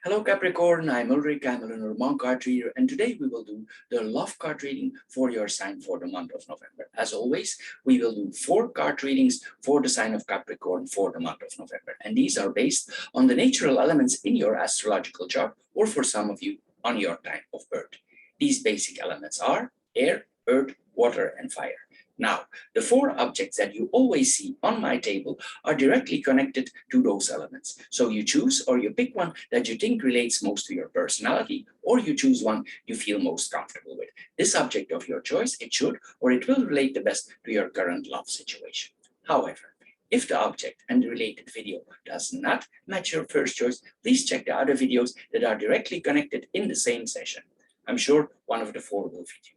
Hello Capricorn, I'm Ulrich, I'm a Lenormand card reader, and today we will do the love card reading for your sign for the month of November. As always, we will do 4 card readings for the sign of Capricorn for the month of November, and these are based on the natural elements in your astrological chart, or for some of you, on your time of birth. These basic elements are air, earth, water, and fire. Now, the 4 objects that you always see on my table are directly connected to those elements. So you choose or you pick one that you think relates most to your personality, or you choose one you feel most comfortable with. This object of your choice, it should or it will relate the best to your current love situation. However, if the object and the related video does not match your first choice, please check the other videos that are directly connected in the same session. I'm sure one of the 4 will fit you.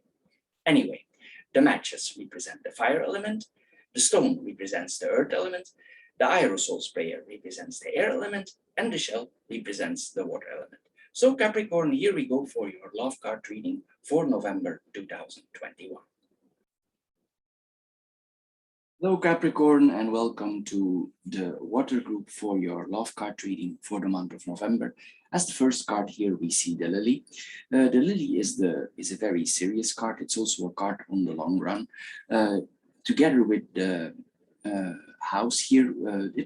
Anyway, the matches represent the fire element, the stone represents the earth element, the aerosol sprayer represents the air element, and the shell represents the water element. So Capricorn, here we go for your love card reading for November 2021. Hello Capricorn, and welcome to the water group for your love card reading for the month of November. As the first card here, we see the lily. The lily is a very serious card. It's also a card on the long run. Together with the house here,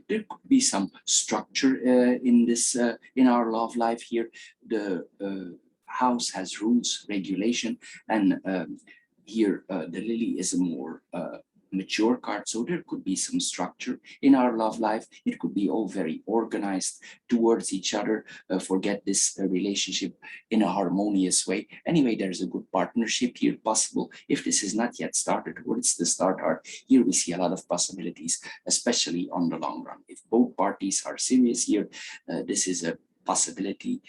there could be some structure in our love life here. The house has rules, regulation, and here the lily is a more mature card, so there could be some structure in our love life. It could be all very organized towards each other, forget this relationship in a harmonious way. Anyway, there's a good partnership here possible. If this is not yet started or it's the start art, here we see a lot of possibilities, especially on the long run. If both parties are serious here, this is a possibility.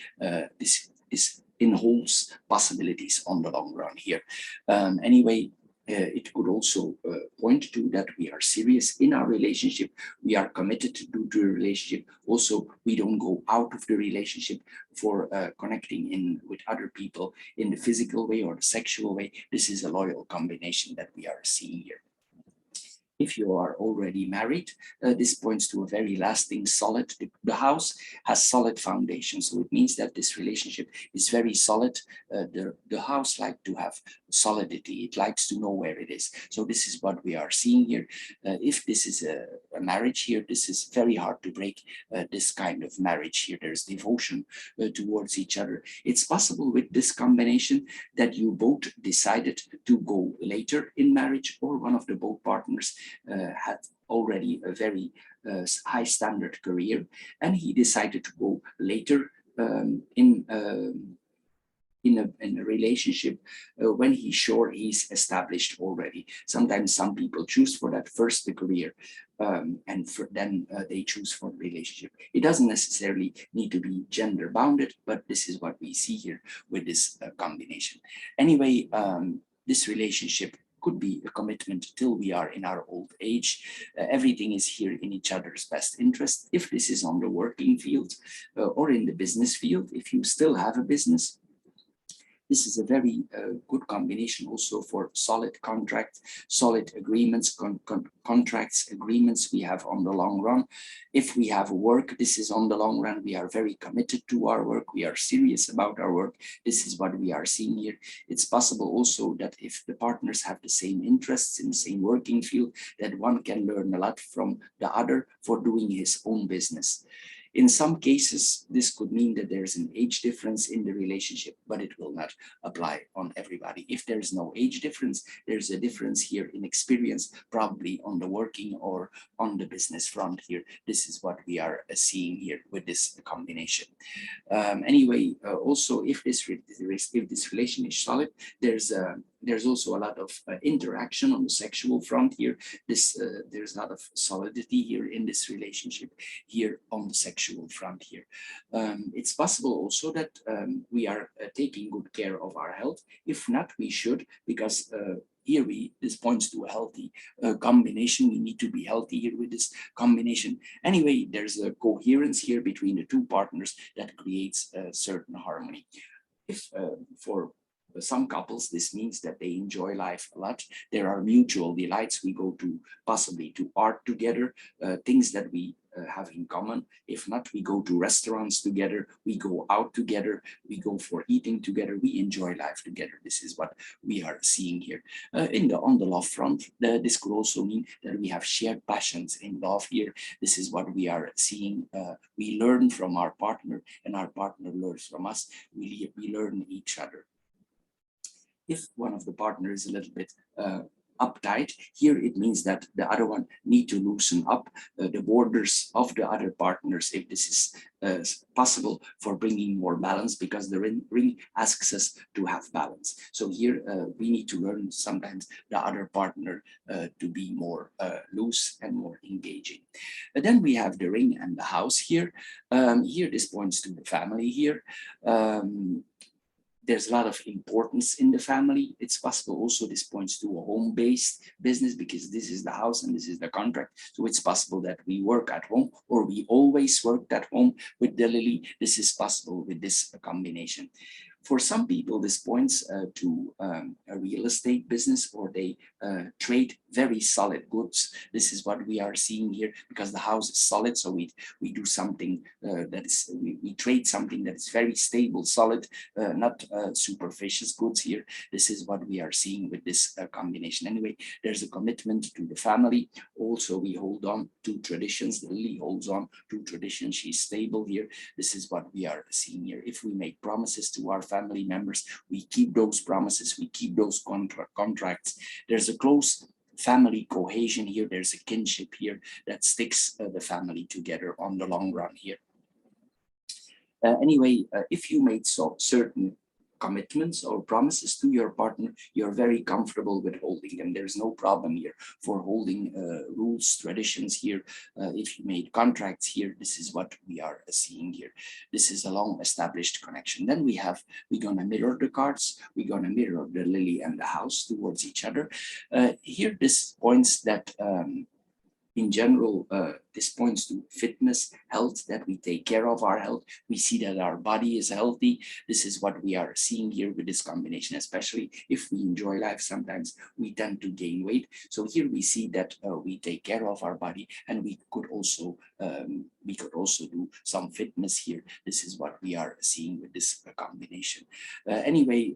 This is holds possibilities on the long run here. Anyway, it could also point to that we are serious in our relationship. We are committed to the relationship. Also, we don't go out of the relationship for connecting in with other people in the physical way or the sexual way. This is a loyal combination that we are seeing here. If you are already married, this points to a very lasting, solid. The house has solid foundation, so it means that this relationship is very solid. The house likes to have solidity. It likes to know where it is. So this is what we are seeing here. If this is a marriage here, this is very hard to break this kind of marriage here. There's devotion towards each other. It's possible with this combination that you both decided to go later in marriage, or one of the both partners had already a very high standard career, and he decided to go later in a relationship when he's sure he's established already. Sometimes some people choose for that first the career, and then they choose for the relationship. It doesn't necessarily need to be gender bounded, but this is what we see here with this combination. Anyway, this relationship could be a commitment till we are in our old age. Everything is here in each other's best interest. If this is on the working field or in the business field, if you still have a business, this is a very good combination also for solid contract, solid agreements, contracts, agreements we have on the long run. If we have work, this is on the long run. We are very committed to our work. We are serious about our work. This is what we are seeing here. It's possible also that if the partners have the same interests in the same working field, that one can learn a lot from the other for doing his own business. In some cases, this could mean that there's an age difference in the relationship, but it will not apply on everybody. If there's no age difference, there's a difference here in experience, probably on the working or on the business front here. This is what we are seeing here with this combination. Anyway, also if this relation is solid, there's also a lot of interaction on the sexual front here. There's a lot of solidity here in this relationship here on the sexual front here. It's possible also that we are taking good care of our health. If not, we should, because here this points to a healthy combination. We need to be healthy here with this combination. Anyway, there's a coherence here between the two partners that creates a certain harmony. If for some couples, this means that they enjoy life a lot. There are mutual delights. We go to possibly to art together, things that we have in common. If not, we go to restaurants together, we go out together, we go for eating together, we enjoy life together. This is what we are seeing here. On the love front, this could also mean that we have shared passions in love here. This is what we are seeing. We learn from our partner and our partner learns from us. We learn each other. If one of the partners is a little bit uptight, here it means that the other one need to loosen up the borders of the other partners, if this is possible, for bringing more balance, because the ring asks us to have balance. So here we need to learn sometimes the other partner to be more loose and more engaging. But then we have the ring and the house here. Here this points to the family here. There's a lot of importance in the family. It's possible also this points to a home-based business, because this is the house and this is the contract. So it's possible that we work at home, or we always worked at home with the lily. This is possible with this combination. For some people, this points to a real estate business, or they trade very solid goods. This is what we are seeing here, because the house is solid. So we do something that is, we trade something that is very stable, solid, not superficial goods here. This is what we are seeing with this combination. Anyway, there's a commitment to the family. Also, we hold on to traditions. The lily holds on to tradition. She's stable here. This is what we are seeing here. If we make promises to our family members, we keep those promises, we keep those contracts. There's a close family cohesion here. There's a kinship here that sticks the family together on the long run here. Anyway, if you made certain commitments or promises to your partner, you're very comfortable with holding them. There's no problem here for holding rules, traditions here. If you made contracts here, this is what we are seeing here. This is a long established connection. Then we're gonna mirror the cards. We're gonna mirror the lily and the house towards each other. Here, this points that in general, this points to fitness, health, that we take care of our health. We see that our body is healthy. This is what we are seeing here with this combination, especially if we enjoy life. Sometimes we tend to gain weight. So here we see that we take care of our body, and we could also do some fitness here. This is what we are seeing with this combination. Anyway,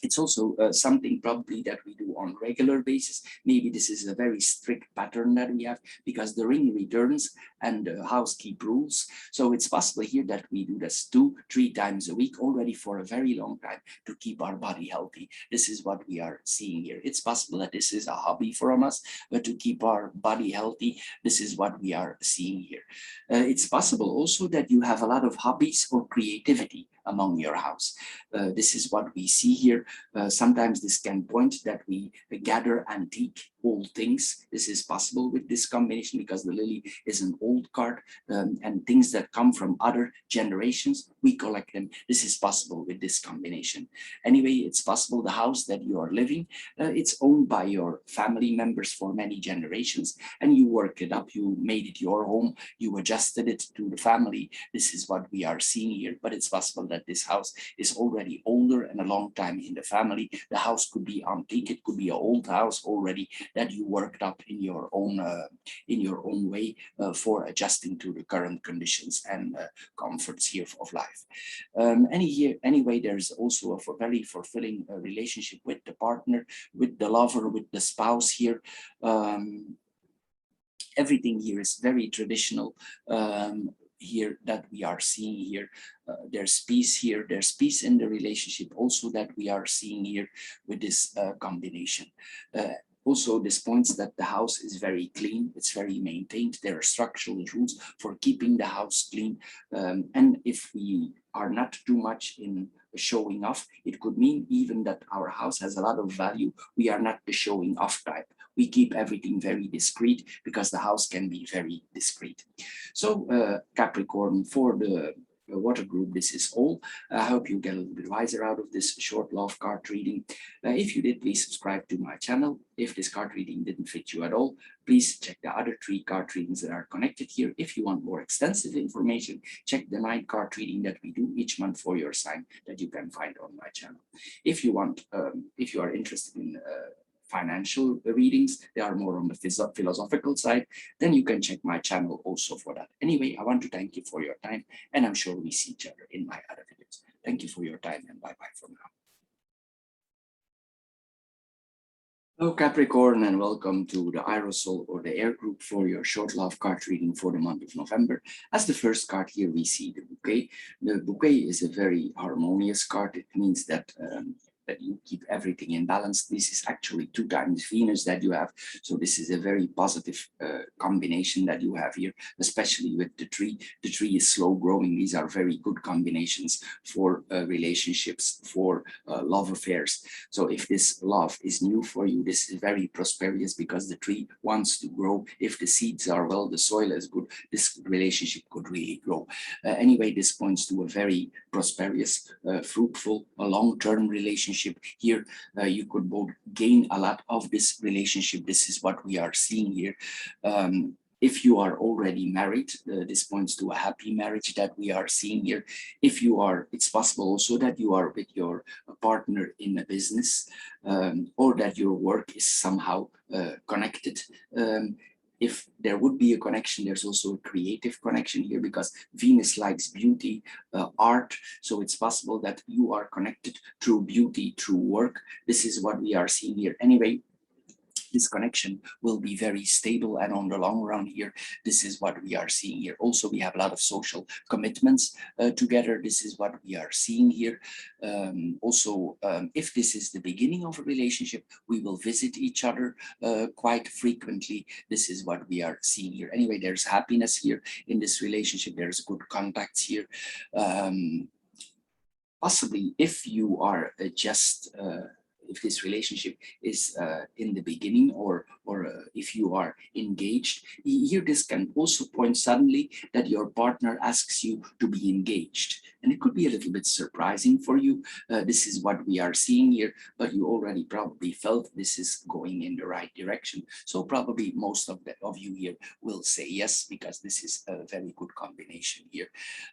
it's also something probably that we do on regular basis. Maybe this is a very strict pattern that we have, because the ring returns and the house keep rules. So it's possible here that we do this 2-3 times a week already for a very long time to keep our body healthy. This is what we are seeing here. It's possible that this is a hobby from us, but to keep our body healthy, this is what we are seeing here. It's possible also that you have a lot of hobbies or creativity among your house. This is what we see here. Sometimes this can point that we gather antique old things. This is possible with this combination, because the lily is an old card, and things that come from other generations, we collect them. This is possible with this combination. Anyway, it's possible the house that you are living, it's owned by your family members for many generations, and you work it up, you made it your home, you adjusted it to the family. This is what we are seeing here. But it's possible that this house is already older and a long time in the family. The house could be antique, it could be an old house already that you worked up in your own way for adjusting to the current conditions and comforts here of life. Anyway, there's also a very fulfilling relationship with the partner, with the lover, with the spouse here. Everything here is very traditional. Here that we are seeing here. There's peace here. There's peace in the relationship also that we are seeing here with this combination. Also, this points that the house is very clean. It's very maintained. There are structural rules for keeping the house clean. And if we are not too much in showing off, it could mean even that our house has a lot of value. We are not the showing off type. We keep everything very discreet, because the house can be very discreet. So Capricorn, for the water group, this is all. I hope you get a little bit wiser out of this short love card reading. If you did, please subscribe to my channel. If this card reading didn't fit you at all, please check the other 3 card readings that are connected here. If you want more extensive information, check the 9 card reading that we do each month for your sign that you can find on my channel. If you are interested in financial readings, they are more on the philosophical side, then you can check my channel also for that. Anyway, I want to thank you for your time, and I'm sure we see each other in my other videos. Thank you for your time, and bye-bye for now. Hello Capricorn, and welcome to the Aerosol or the Air group for your short love card reading for the month of November. As the first card here, we see the bouquet. The bouquet is a very harmonious card. It means that that you keep everything in balance. This is actually 2 times Venus that you have. So this is a very positive combination that you have here, especially with the tree. The tree is slow growing. These are very good combinations for relationships, for love affairs. So if this love is new for you, this is very prosperous because the tree wants to grow. If the seeds are well, the soil is good, this relationship could really grow. Anyway, this points to a very prosperous, fruitful, long-term relationship. Here, you could both gain a lot of this relationship. This is what we are seeing here. If you are already married, this points to a happy marriage that we are seeing here. If you are, it's possible also that you are with your partner in a business, or that your work is somehow connected. If there would be a connection, there's also a creative connection here because Venus likes beauty, art. So it's possible that you are connected through beauty, through work. This is what we are seeing here. Anyway, this connection will be very stable, and on the long run here, this is what we are seeing here. Also, we have a lot of social commitments together. This is what we are seeing here. If this is the beginning of a relationship, we will visit each other quite frequently. This is what we are seeing here. Anyway, there's happiness here in this relationship. There's good contacts here. Possibly if you are if this relationship is in the beginning, or if you are engaged, here this can also point suddenly that your partner asks you to be engaged. And it could be a little bit surprising for you. This is what we are seeing here, but you already probably felt this is going in the right direction. So probably most of you here will say yes, because this is a very good combination here.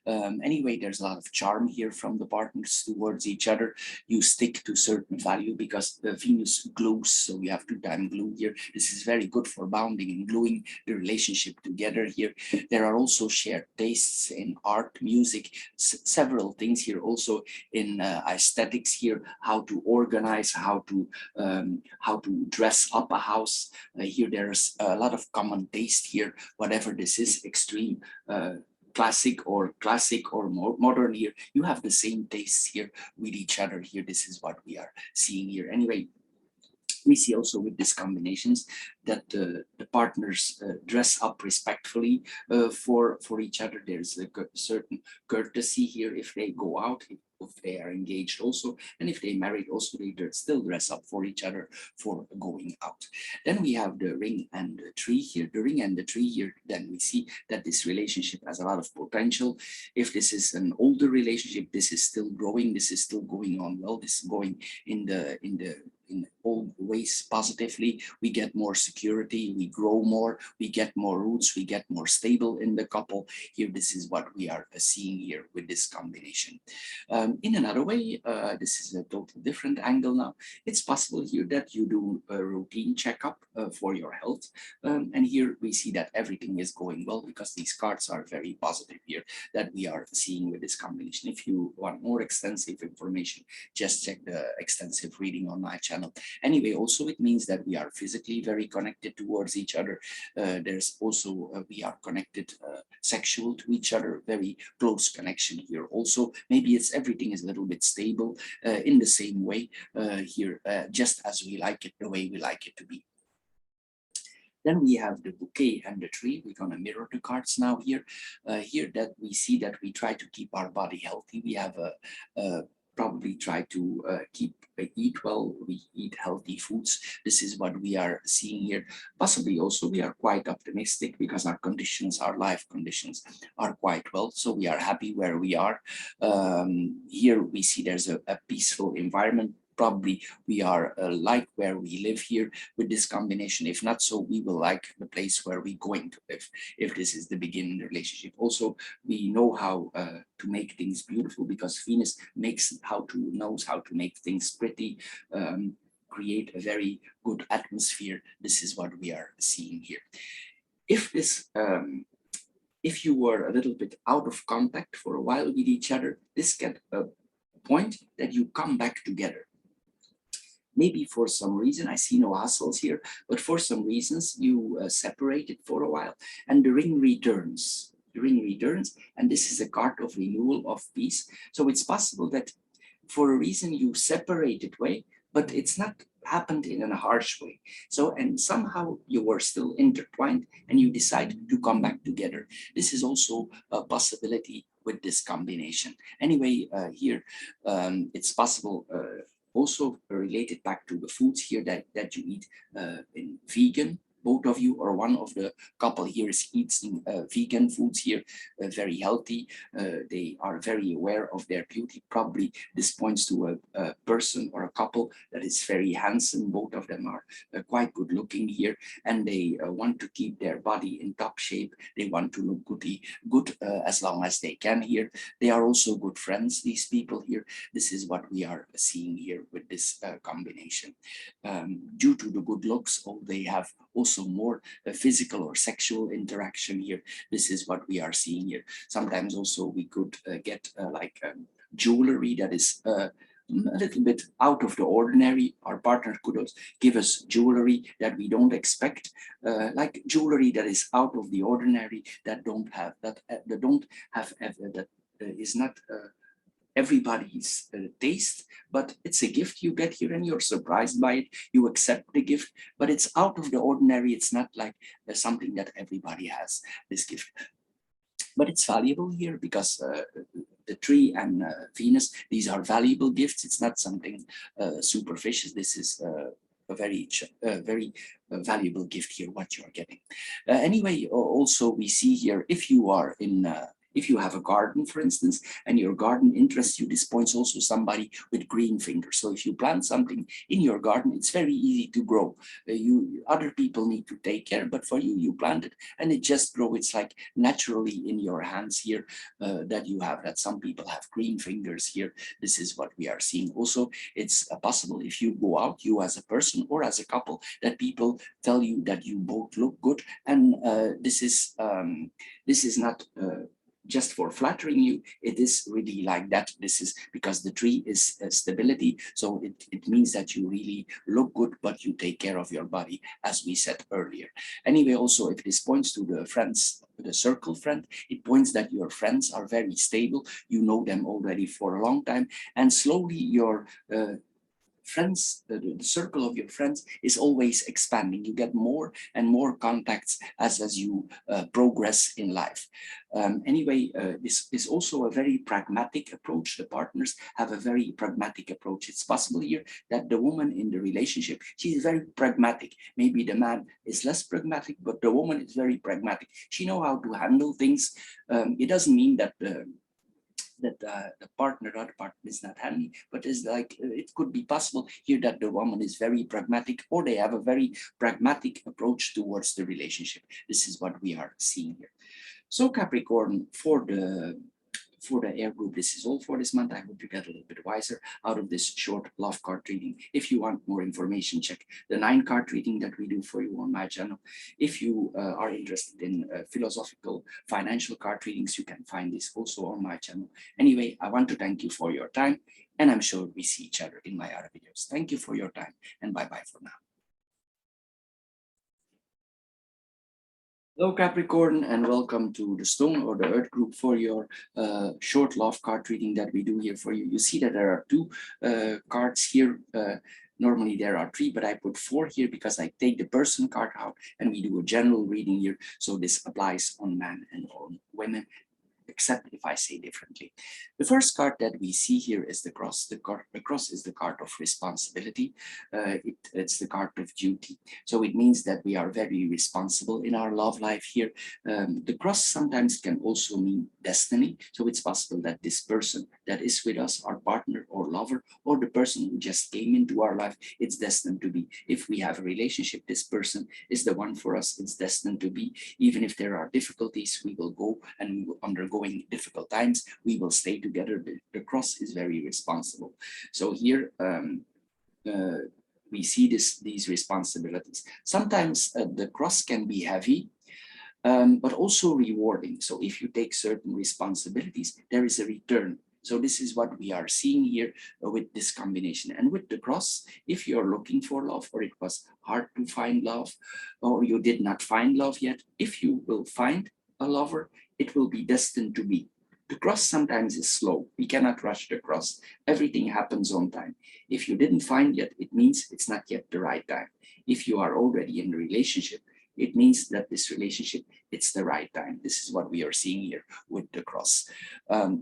Anyway, there's a lot of charm here from the partners towards each other. You stick to certain value because the Venus glues, so we have 2 times glue here. This is very good for bounding and gluing the relationship together here. There are also shared tastes in art, music, several things here, also in aesthetics here, how to organize, how to dress up a house. Here there's a lot of common taste here, whatever this is, extreme, classic or more modern here. You have the same tastes here with each other here. This is what we are seeing here. Anyway, we see also with these combinations that the partners dress up respectfully for each other. There's a certain courtesy here if they go out, if they are engaged also, and if they married also, they still dress up for each other for going out. Then we have the ring and the tree here. The ring and the tree here, then we see that this relationship has a lot of potential. If this is an older relationship, this is still growing, this is still going on well, this is going in all ways positively. We get more security, we grow more, we get more roots, we get more stable in the couple. Here, this is what we are seeing here with this combination. In another way, this is a totally different angle now. It's possible here that you do a routine checkup for your health. And here we see that everything is going well because these cards are very positive here that we are seeing with this combination. If you want more extensive information, just check the extensive reading on my channel. Anyway, also it means that we are physically very connected towards each other. There's also, we are connected sexual to each other, very close connection here. Also, maybe everything is a little bit stable in the same way here, just as we like it, the way we like it to be. Then we have the bouquet and the tree. We're going to mirror the cards now here. Here that we see that we try to keep our body healthy. We have a probably try to eat well, we eat healthy foods. This is what we are seeing here. Possibly also we are quite optimistic because our conditions, our life conditions are quite well. So we are happy where we are. Here we see there's a peaceful environment. Probably we are like where we live here with this combination. If not so, we will like the place where we're going to live if this is the beginning of the relationship. Also, we know how to make things beautiful because Venus knows how to make things pretty, create a very good atmosphere. This is what we are seeing here. If you were a little bit out of contact for a while with each other, this get a point that you come back together. Maybe for some reason, I see no hassles here, but for some reasons you separated for a while and the ring returns. The ring returns, and this is a card of renewal, of peace. So it's possible that for a reason you separated way, but it's not happened in a harsh way. So, and somehow you were still intertwined and you decided to come back together. This is also a possibility with this combination. Anyway, here it's possible also related back to the foods here that you eat in vegan. Both of you or one of the couple here is eating vegan foods here, very healthy. They are very aware of their beauty. Probably this points to a person or a couple that is very handsome. Both of them are quite good looking here, and they want to keep their body in top shape. They want to look good as long as they can here. They are also good friends, these people here. This is what we are seeing here with this combination. Due to the good looks, they have also more physical or sexual interaction here. This is what we are seeing here. Sometimes also we could get jewelry that is a little bit out of the ordinary. Our partner could also give us jewelry that we don't expect, like jewelry that is out of the ordinary, that is not everybody's taste, but it's a gift you get here and you're surprised by it. You accept the gift, but it's out of the ordinary. It's not like something that everybody has, this gift. But it's valuable here because the tree and Venus, these are valuable gifts. It's not something superficial. This is a very valuable gift here, what you're getting. Anyway, also we see here, if you have a garden, for instance, and your garden interests you, this points also somebody with green fingers. So if you plant something in your garden, it's very easy to grow. Other people need to take care, but for you, you plant it and it just grows. It's like naturally in your hands here that you have that. Some people have green fingers here. This is what we are seeing. Also, it's possible if you go out, you as a person or as a couple, that people tell you that you both look good. And this is not just for flattering you. It is really like that. This is because the tree is stability. So it means that you really look good, but you take care of your body, as we said earlier. Anyway, also, if this points to the friends, the circle friend, it points that your friends are very stable. You know them already for a long time, and slowly your friends, the circle of your friends is always expanding. You get more and more contacts as you progress in life. Anyway, this is also a very pragmatic approach. The partners have a very pragmatic approach. It's possible here that the woman in the relationship, she's very pragmatic. Maybe the man is less pragmatic, but the woman is very pragmatic. She knows how to handle things. It doesn't mean that the partner or the partner is not handy, but it's like it could be possible here that the woman is very pragmatic, or they have a very pragmatic approach towards the relationship. This is what we are seeing here. So Capricorn, for the air group, this is all for this month. I hope you get a little bit wiser out of this short love card reading. If you want more information, check the 9-card reading that we do for you on my channel. If you are interested in philosophical financial card readings, you can find this also on my channel. Anyway, I want to thank you for your time, and I'm sure we see each other in my other videos. Thank you for your time, and bye-bye for now. Hello Capricorn, and welcome to the Stone or the Earth group for your short love card reading that we do here for you. You see that there are 2 cards here. Normally there are 3, but I put 4 here because I take the person card out and we do a general reading here. So this applies on men and on women, except if I say differently. The first card that we see here is the cross. The cross is the card of responsibility. It's the card of duty. So it means that we are very responsible in our love life here. The cross sometimes can also mean destiny. So it's possible that this person that is with us, our partner or lover, or the person who just came into our life, it's destined to be. If we have a relationship, this person is the one for us. It's destined to be. Even if there are difficulties, we will go, and undergoing difficult times, we will stay together. The cross is very responsible. So here we see these responsibilities. Sometimes the cross can be heavy, but also rewarding. So if you take certain responsibilities, there is a return. So this is what we are seeing here with this combination. And with the cross, if you're looking for love, or it was hard to find love, or you did not find love yet, if you will find a lover, it will be destined to be. The cross sometimes is slow. We cannot rush the cross. Everything happens on time. If you didn't find yet, it means it's not yet the right time. If you are already in a relationship, it means that this relationship, it's the right time. This is what we are seeing here with the cross.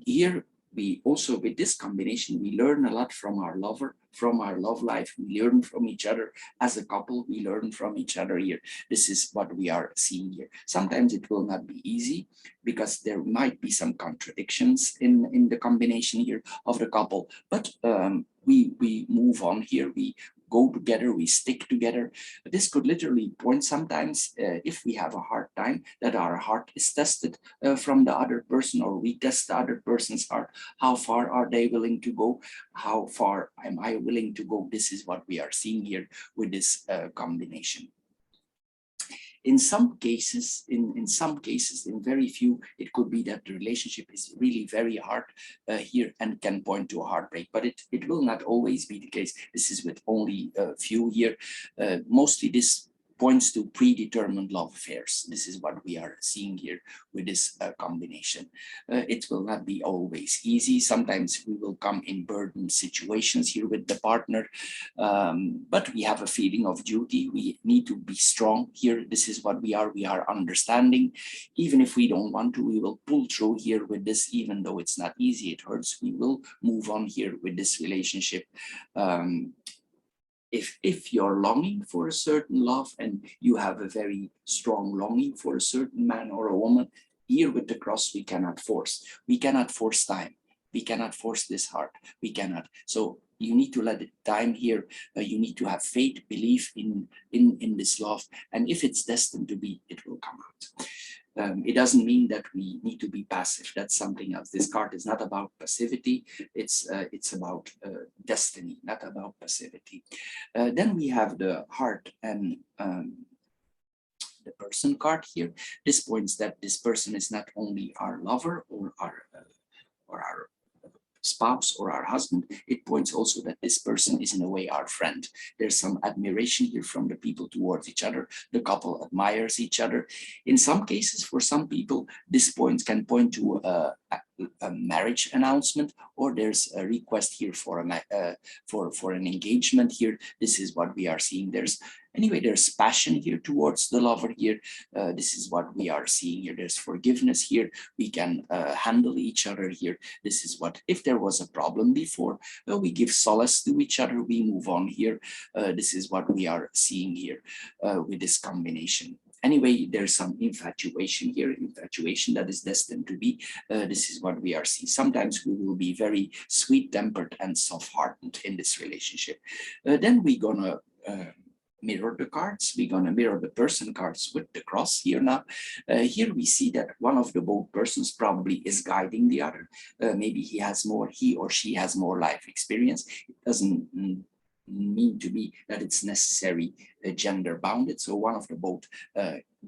Here, we also, with this combination, we learn a lot from our lover, from our love life. We learn from each other as a couple. We learn from each other here. This is what we are seeing here. Sometimes it will not be easy because there might be some contradictions in the combination here of the couple, but we move on here. We go together, we stick together. This could literally point sometimes, if we have a hard time, that our heart is tested from the other person, or we test the other person's heart. How far are they willing to go? How far am I willing to go? This is what we are seeing here with this combination. In some cases, in very few, it could be that the relationship is really very hard here and can point to a heartbreak, but it will not always be the case. This is with only a few here. Mostly this points to predetermined love affairs. This is what we are seeing here with this combination. It will not be always easy. Sometimes we will come in burdened situations here with the partner, but we have a feeling of duty. We need to be strong here. This is what we are. We are understanding. Even if we don't want to, we will pull through here with this, even though it's not easy, it hurts. We will move on here with this relationship. If you're longing for a certain love and you have a very strong longing for a certain man or a woman, here with the cross, we cannot force. We cannot force time. We cannot force this heart. We cannot. So you need to let it time here. You need to have faith, belief in this love. And if it's destined to be, it will come out. It doesn't mean that we need to be passive. That's something else. This card is not about passivity. It's about destiny, not about passivity. Then we have the heart and the person card here. This points that this person is not only our lover or our spouse or our husband. It points also that this person is in a way our friend. There's some admiration here from the people towards each other. The couple admires each other. In some cases, for some people, this point can point to a marriage announcement, or there's a request here for an engagement here. This is what we are seeing. There's passion here towards the lover here. This is what we are seeing here. There's forgiveness here. We can handle each other here. This is what, if there was a problem before, we give solace to each other. We move on here. This is what we are seeing here with this combination. Anyway, there's some infatuation here, infatuation that is destined to be. This is what we are seeing. Sometimes we will be very sweet-tempered and soft-hearted in this relationship. Then we're gonna mirror the cards. We're gonna mirror the person cards with the cross here now. Here we see that one of the both persons probably is guiding the other. Maybe he or she has more life experience. It doesn't mean to be that it's necessary gender bounded. So one of the both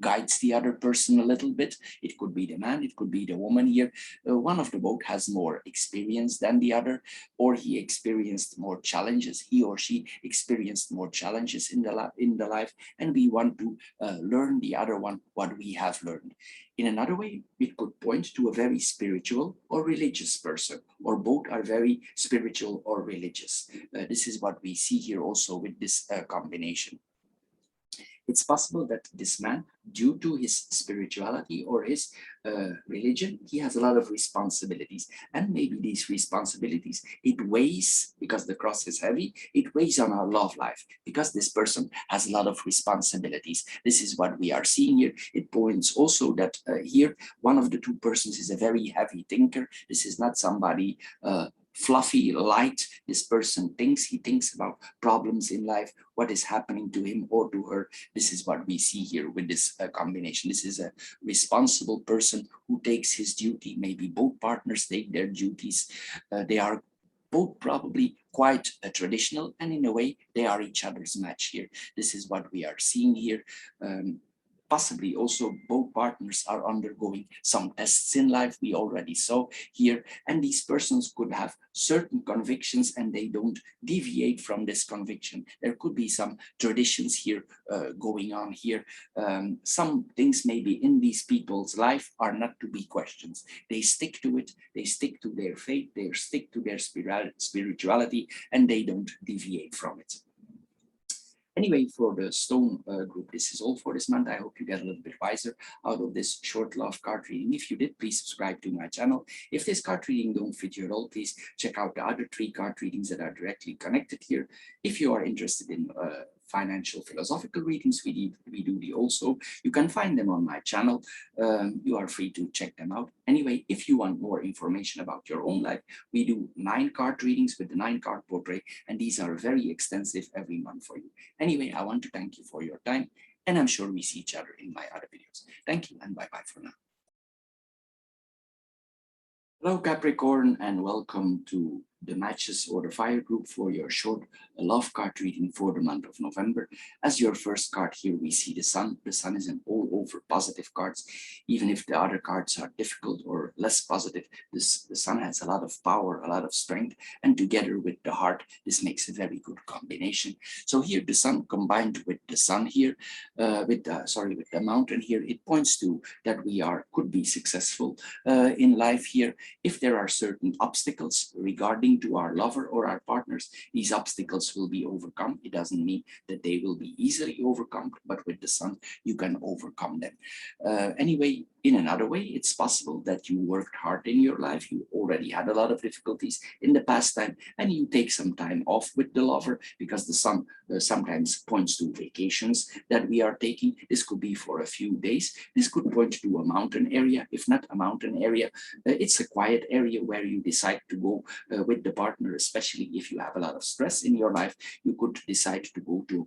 guides the other person a little bit. It could be the man, it could be the woman here. One of the both has more experience than the other, or he experienced more challenges. He or she experienced more challenges in the life, and we want to learn the other one what we have learned. In another way, it could point to a very spiritual or religious person, or both are very spiritual or religious. This is what we see here also with this combination. It's possible that this man due to his spirituality or his religion, he has a lot of responsibilities. And maybe these responsibilities, it weighs, because the cross is heavy, it weighs on our love life, because this person has a lot of responsibilities. This is what we are seeing here. It points also that here, one of the two persons is a very heavy thinker. This is not somebody fluffy, light. This person thinks, he thinks about problems in life, what is happening to him or to her. This is what we see here with this combination. This is a responsible person who takes his duty. Maybe both partners take their duties. They are both probably quite traditional, and in a way they are each other's match here. This is what we are seeing here. Possibly also both partners are undergoing some tests in life, we already saw here, and these persons could have certain convictions and they don't deviate from this conviction. There could be some traditions here going on here. Some things maybe in these people's life are not to be questioned. They stick to it, they stick to their faith, they stick to their spirituality, and they don't deviate from it. Anyway, for the stone group, this is all for this month. I hope you get a little bit wiser out of this short love card reading. If you did, please subscribe to my channel. If this card reading don't fit you at all, please check out the other 3 card readings that are directly connected here. If you are interested in financial philosophical readings, we do the also. You can find them on my channel. You are free to check them out. Anyway, if you want more information about your own life, we do 9 card readings with the 9 card portrait, and these are very extensive every month for you. Anyway, I want to thank you for your time, and I'm sure we see each other in my other videos. Thank you, and bye-bye for now. Hello, Capricorn, and welcome to the matches or the fire group for your short love card reading for the month of November. As your first card here, we see the sun. The sun is an all over positive cards. Even if the other cards are difficult or less positive, the sun has a lot of power, a lot of strength, and together with the heart, this makes a very good combination. So here the sun combined with the sun here, with the mountain here, it points to that we could be successful in life here. If there are certain obstacles regarding to our lover or our partners, these obstacles will be overcome. It doesn't mean that they will be easily overcome, but with the sun, you can overcome them. Anyway, in another way, it's possible that you worked hard in your life. You already had a lot of difficulties in the past time, and you take some time off with the lover, because the sun sometimes points to vacations that we are taking. This could be for a few days. This could point to a mountain area. If not a mountain area, it's a quiet area where you decide to go with the partner, especially if you have a lot of stress in your life. You could decide to go to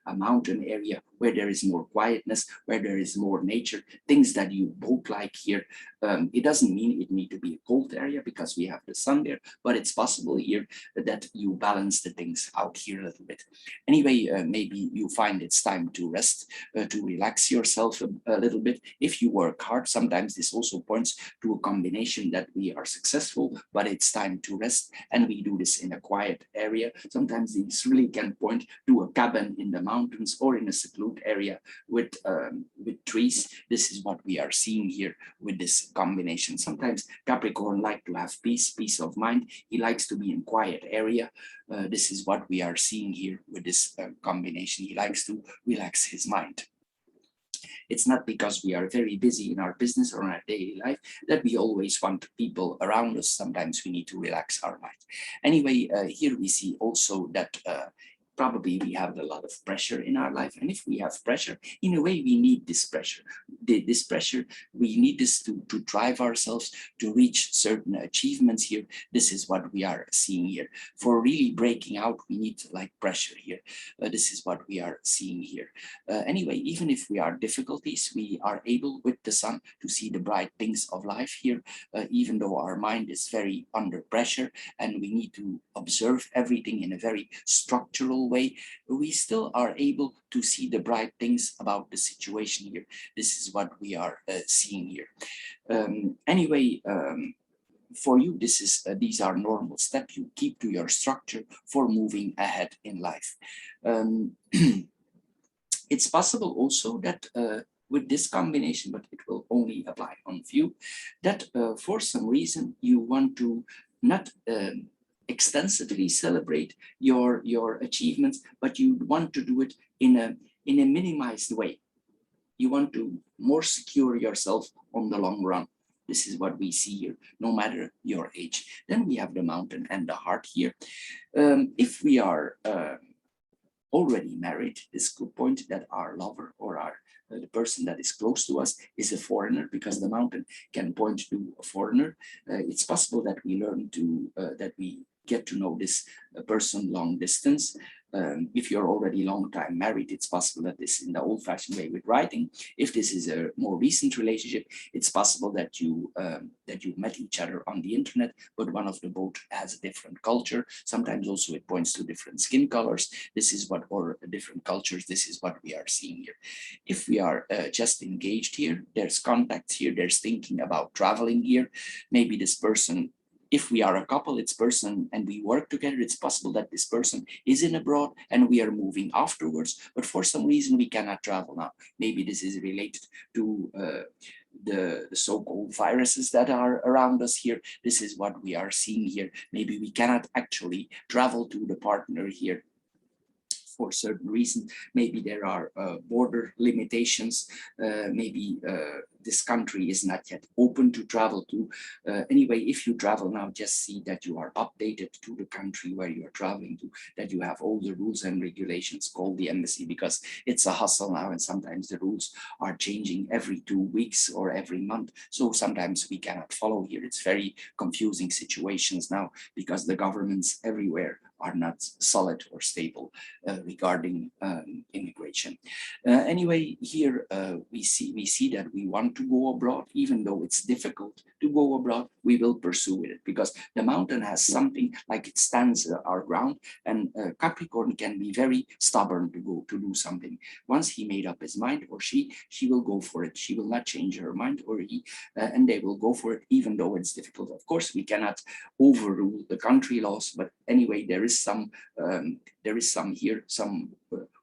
a mountain area where there is more quietness, where there is more nature, things that you both like here. It doesn't mean it need to be a cold area because we have the sun there, but it's possible here that you balance the things out here a little bit. Anyway, maybe you find it's time to rest, to relax yourself a little bit. If you work hard, sometimes this also points to a combination that we are successful, but it's time to rest, and we do this in a quiet area. Sometimes this really can point to a cabin in the mountains or in a secluded area with trees. This is what we are seeing here with this combination. Sometimes Capricorn like to have peace of mind. He likes to be in quiet area. This is what we are seeing here with this combination. He likes to relax his mind. It's not because we are very busy in our business or in our daily life that we always want people around us. Sometimes we need to relax our mind. Anyway, here we see also that probably we have a lot of pressure in our life. And if we have pressure, in a way, we need this pressure. This pressure, we need this to drive ourselves to reach certain achievements here. This is what we are seeing here. For really breaking out, we need like pressure here. This is what we are seeing here. Anyway, even if we are difficulties, we are able with the sun to see the bright things of life here, even though our mind is very under pressure and we need to observe everything in a very structural way, we still are able to see the bright things about the situation here. This is what we are seeing here. Anyway, for you, these are normal steps you keep to your structure for moving ahead in life. It's possible also that with this combination, but it will only apply on few, that for some reason you want to not extensively celebrate your achievements, but you want to do it in a minimized way. you want to more secure yourself on the long run. This is what we see here, no matter your age. Then we have the mountain and the heart here. If we are already married, this could point that our lover or our the person that is close to us is a foreigner, because the mountain can point to a foreigner. It's possible that we learn to that we get to know this person long distance. If you're already long time married, it's possible that this in the old-fashioned way with writing. If this is a more recent relationship, it's possible that you met each other on the internet, but one of the both has a different culture. Sometimes also it points to different skin colors. This is what, or different cultures. This is what we are seeing here. If we are just engaged here, there's contacts here. There's thinking about traveling here. Maybe this person, if we are a couple, it's person and we work together, it's possible that this person is in abroad and we are moving afterwards, but for some reason we cannot travel now. Maybe this is related to the so-called viruses that are around us here. This is what we are seeing here. Maybe we cannot actually travel to the partner here for certain reasons. Maybe there are border limitations. Maybe this country is not yet open to travel to. Anyway, if you travel now, just see that you are updated to the country where you are traveling to, that you have all the rules and regulations. Call the embassy, because it's a hustle now, and sometimes the rules are changing every 2 weeks or every month. So sometimes we cannot follow here. It's very confusing situations now, because the governments everywhere are not solid or stable regarding immigration. Anyway, here we see that we want to go abroad, even though it's difficult to go abroad. We will pursue it, because the mountain has something like it stands our ground, and Capricorn can be very stubborn to go to do something. Once he made up his mind, or she will go for it. She will not change her mind, or he, and they will go for it, even though it's difficult. Of course, we cannot overrule the country laws, but anyway, there is some here, some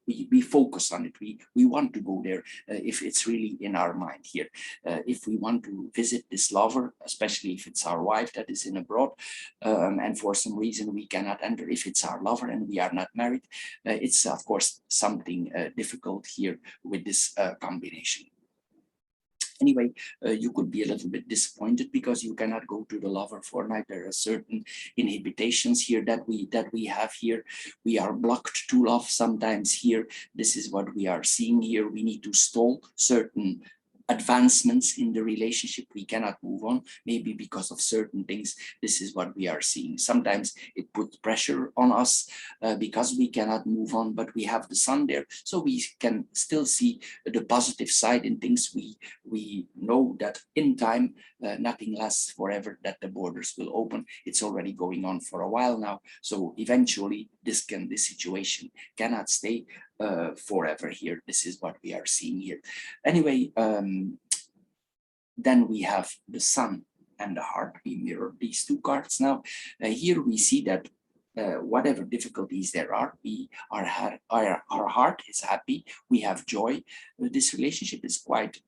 we focus on it. We want to go there if it's really in our mind here. If we want to visit this lover, especially if it's our wife that is in abroad, and for some reason we cannot enter, if it's our lover and we are not married, it's of course something difficult here with this combination. Anyway, you could be a little bit disappointed because you cannot go to the lover fortnight. There are certain inhibitions here that we have here. We are blocked to love sometimes here. This is what we are seeing here. We need to stall certain advancements in the relationship. We cannot move on, maybe because of certain things. This is what we are seeing. Sometimes it puts pressure on us because we cannot move on, but we have the sun there, so we can still see the positive side in things. We know that in time nothing lasts forever, that the borders will open. It's already going on for a while now, so eventually this situation cannot stay forever here. This is what we are seeing here. Anyway, then we have the sun and the heart. We mirror these two cards now. Here we see that whatever difficulties there are, our heart is happy, we have joy. This relationship is quite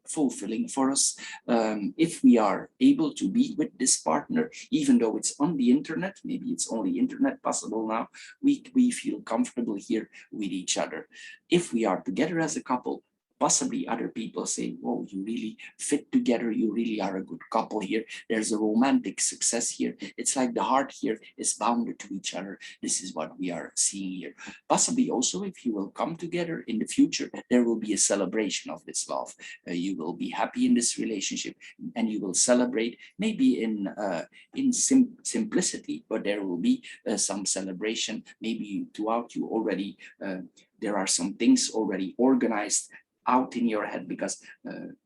fulfilling for us. If we are able to be with this partner, even though it's on the internet, maybe it's only internet possible now, we feel comfortable here with each other. If we are together as a couple, possibly other people say, "Whoa, you really fit together. You really are a good couple here." There's a romantic success here. It's like the heart here is bounded to each other. This is what we are seeing here. Possibly also, if you will come together in the future, there will be a celebration of this love. You will be happy in this relationship, and you will celebrate, maybe in simplicity, but there will be some celebration. Maybe throughout you already, there are some things already organized out in your head, because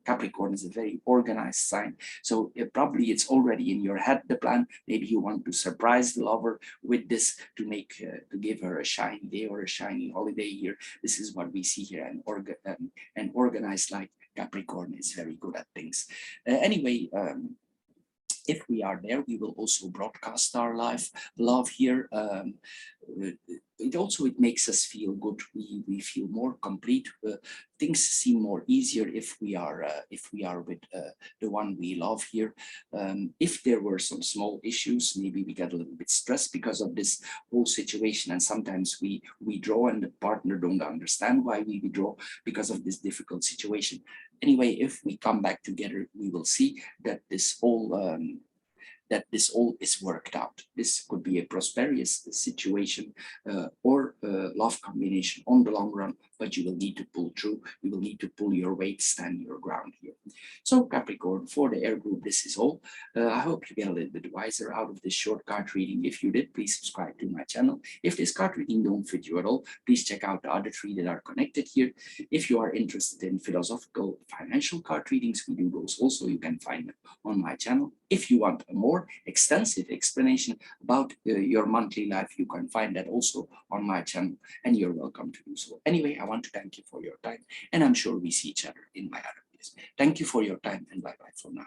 Capricorn is a very organized sign. So probably it's already in your head, the plan. Maybe you want to surprise the lover with this to give her a shiny day or a shiny holiday here. This is what we see here, and organized like Capricorn is very good at things. Anyway, If we are there, we will also broadcast our love here. It makes us feel good. We feel more complete. Things seem more easier if we are with the one we love here. If there were some small issues, maybe we get a little bit stressed because of this whole situation, and sometimes we withdraw and the partner don't understand why we withdraw because of this difficult situation. Anyway, if we come back together, we will see that this all is worked out. This could be a prosperous situation or love combination on the long run, but you will need to pull through. You will need to pull your weight, stand your ground here. So Capricorn, for the air group, this is all. I hope you get a little bit wiser out of this short card reading. If you did, please subscribe to my channel. If this card reading don't fit you at all, please check out the other 3 that are connected here. If you are interested in philosophical financial card readings, we do those also. You can find them on my channel. If you want a more extensive explanation about your monthly life, you can find that also on my channel, and you're welcome to do so. Anyway, I want to thank you for your time, and I'm sure we see each other in my other videos. Thank you for your time, and bye-bye for now.